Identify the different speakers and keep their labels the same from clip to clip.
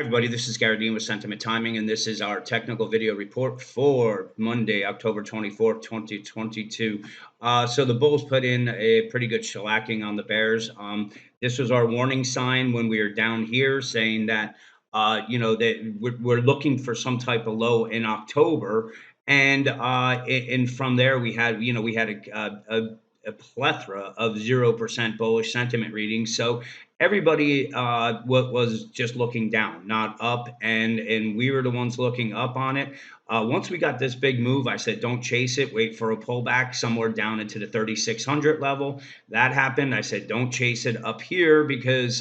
Speaker 1: Hi everybody, this is Gary Dean with Sentiment Timing, and this is our technical video report for Monday, October 24th, 2022. So the Bulls put in a pretty good shellacking on the Bears. This was our warning sign when we were down here saying that, that we're looking for some type of low in October. And from there we had a plethora of 0% bullish sentiment readings. So everybody was just looking down, not up, and we were the ones looking up on it. Once we got this big move, I said, don't chase it. Wait for a pullback somewhere down into the 3,600 level. That happened. I said, don't chase it up here because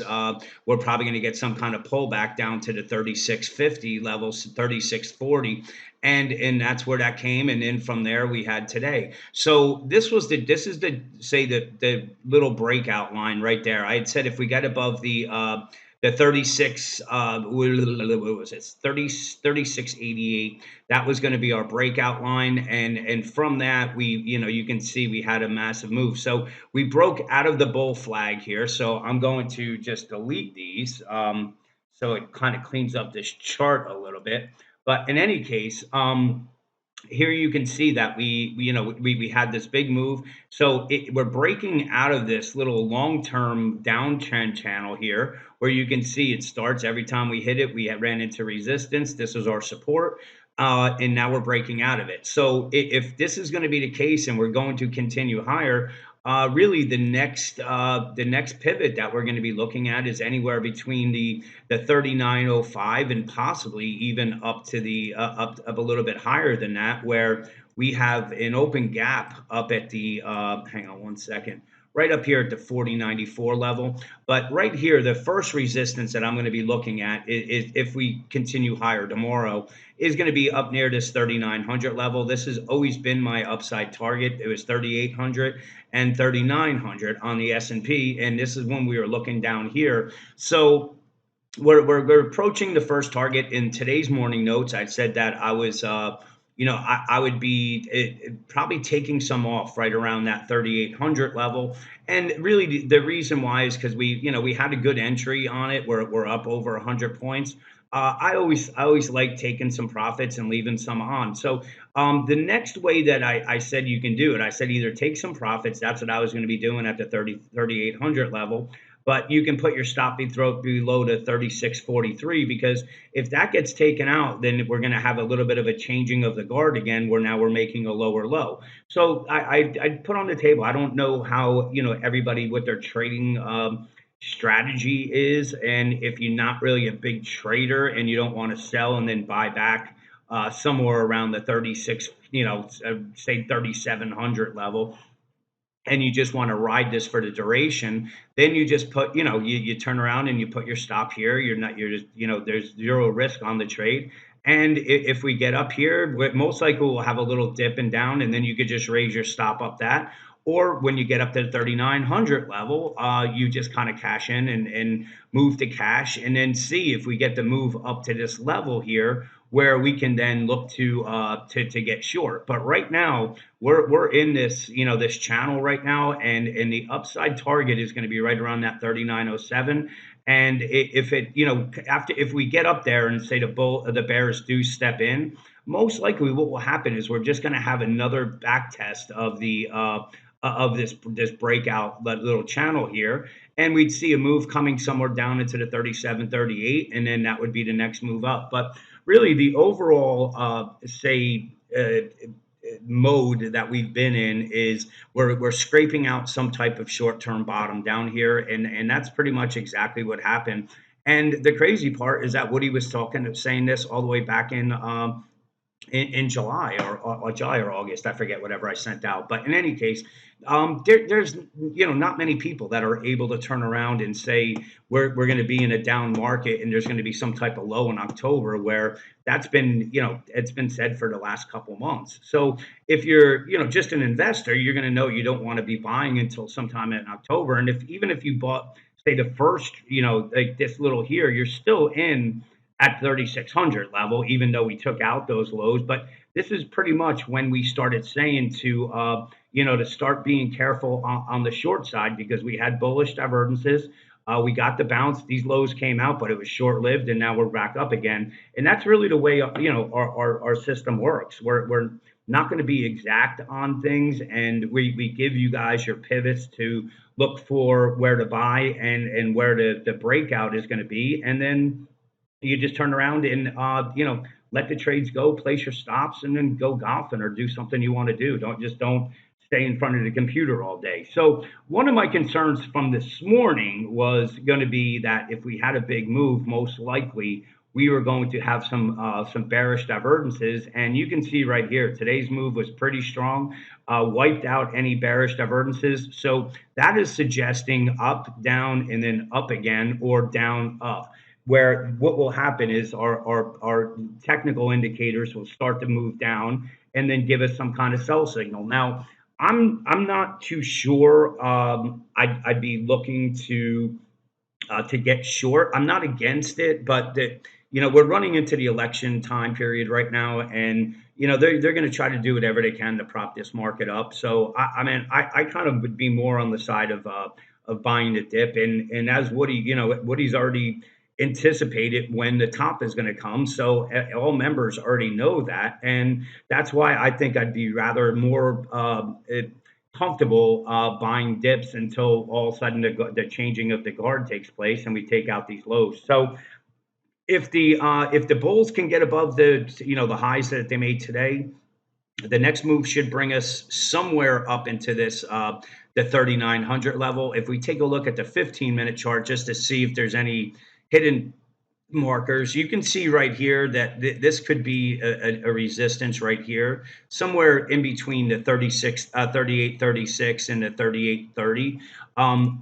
Speaker 1: we're probably going to get some kind of pullback down to the 3,650 levels, 3,640. And that's where that came, and then from there we had today. So this is the little breakout line right there. I had said if we get above the 36 what was it, 3688, that was going to be our breakout line, and from that you can see we had a massive move. So we broke out of the bull flag here, so I'm going to just delete these so it kind of cleans up this chart a little bit. But in any case, here you can see that we had this big move. So we're breaking out of this little long-term downtrend channel here, where you can see it starts every time we hit it. We ran into resistance. This was our support. And now we're breaking out of it. So if this is going to be the case and we're going to continue higher, really the next pivot that we're going to be looking at is anywhere between the 3905 and possibly even up to the up a little bit higher than that, where we have an open gap up at the hang on one second, right up here at the 4094 level. But right here, the first resistance that I'm going to be looking at is if we continue higher tomorrow, is going to be up near this 3900 level. This has always been my upside target. It was 3800 and 3900 on the S&P, and this is when we were looking down here. So we're approaching the first target. In today's morning notes, I said that I was I would be probably taking some off right around that 3,800 level. And really the reason why is because we had a good entry on it. We're up over 100 points. I always like taking some profits and leaving some on. So the next way that I said you can do it, I said either take some profits. That's what I was going to be doing at the 3,800 level. But you can put your stop below to 3643, because if that gets taken out, then we're going to have a little bit of a changing of the guard again, where now we're making a lower low. So I put on the table. I don't know how everybody what their trading strategy is, and if you're not really a big trader and you don't want to sell and then buy back somewhere around the 36, say 3700 level, and you just want to ride this for the duration, then you just put, you turn around and you put your stop here. You're just, there's zero risk on the trade. And if we get up here, most likely we'll have a little dip and down, and then you could just raise your stop up that. Or when you get up to the 3,900 level, you just kind of cash in and move to cash, and then see if we get the move up to this level here, where we can then look to get short. But right now we're in this this channel right now, and the upside target is going to be right around that 3907. And if we get up there and say the Bears do step in, most likely what will happen is we're just going to have another back test of the of this breakout little channel here, and we'd see a move coming somewhere down into the 3738, and then that would be the next move up. But really the overall mode that we've been in is we're scraping out some type of short-term bottom down here, and that's pretty much exactly what happened. And the crazy part is that Woody was saying this all the way back in July or July or August, I forget, whatever I sent out. But in any case, there's not many people that are able to turn around and say we're going to be in a down market and there's going to be some type of low in October, where that's been it's been said for the last couple months. So if you're just an investor, you're going to know you don't want to be buying until sometime in October. And even if you bought, say, the first like this little here, you're still in at 3,600 level, even though we took out those lows. But this is pretty much when we started saying to start being careful on the short side, because we had bullish divergences. We got the bounce. These lows came out, but it was short lived, and now we're back up again. And that's really the way our system works. We're not going to be exact on things, and we give you guys your pivots to look for where to buy and where the breakout is going to be, and then you just turn around and let the trades go, place your stops, and then go golfing or do something you want to do. Don't stay in front of the computer all day. So one of my concerns from this morning was going to be that if we had a big move, most likely we were going to have some bearish divergences. And you can see right here, today's move was pretty strong, wiped out any bearish divergences. So that is suggesting up, down, and then up again, or down, up, where what will happen is our technical indicators will start to move down and then give us some kind of sell signal. Now, I'm not too sure. I'd be looking to get short. I'm not against it, but we're running into the election time period right now, and they're going to try to do whatever they can to prop this market up. So I mean, I kind of would be more on the side of buying the dip, and as Woody's already anticipated when the top is going to come. So all members already know that, and that's why I think I'd be rather more comfortable buying dips until all of a sudden the changing of the guard takes place and we take out these lows. So if the bulls can get above the highs that they made today, the next move should bring us somewhere up into this the 3,900 level. If we take a look at the 15-minute chart just to see if there's any hidden markers, you can see right here that this could be a resistance right here, somewhere in between the 38.36 and the 38.30.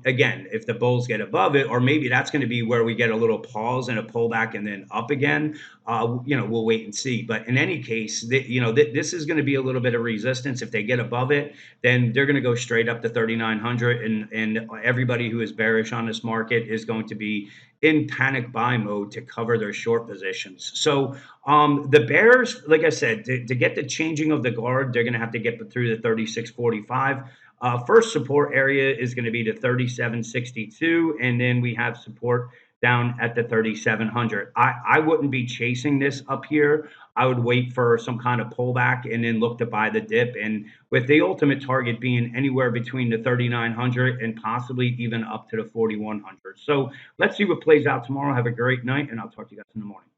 Speaker 1: Again, if the bulls get above it, or maybe that's going to be where we get a little pause and a pullback and then up again, we'll wait and see. But in any case, this is going to be a little bit of resistance. If they get above it, then they're going to go straight up to 3,900, and everybody who is bearish on this market is going to be in panic buy mode to cover their short positions. So the bears, like I said, to get the changing of the guard, they're going to have to get through the 36.45. First support area is going to be the 37.62, and then we have support down at the 3,700. I wouldn't be chasing this up here. I would wait for some kind of pullback and then look to buy the dip. And with the ultimate target being anywhere between the 3,900 and possibly even up to the 4,100. So let's see what plays out tomorrow. Have a great night, and I'll talk to you guys in the morning.